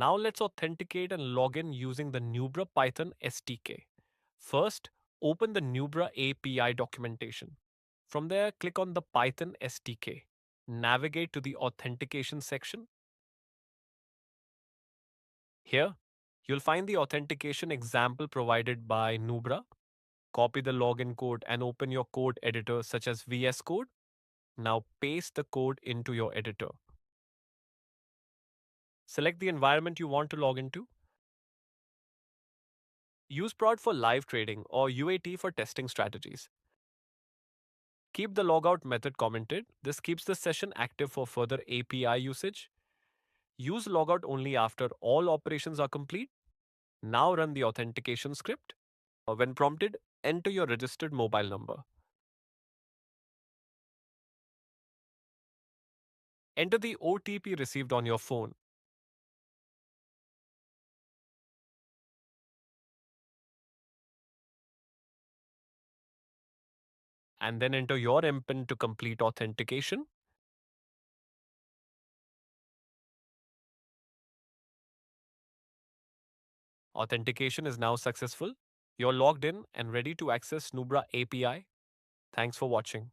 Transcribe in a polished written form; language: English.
Now let's authenticate and log in using the Nubra Python SDK. First, open the Nubra API documentation. From there, click on the Python SDK. Navigate to the Authentication section. Here, you'll find the authentication example provided by Nubra. Copy the login code and open your code editor such as VS Code. Now paste the code into your editor. Select the environment you want to log into. Use prod for live trading or UAT for testing strategies. Keep the logout method commented. This keeps the session active for further API usage. Use logout only after all operations are complete. Now run the authentication script. When prompted, enter your registered mobile number. Enter the OTP received on your phone. And then enter your M-PIN to complete authentication. Authentication is now successful. You're logged in and ready to access Nubra API. Thanks for watching.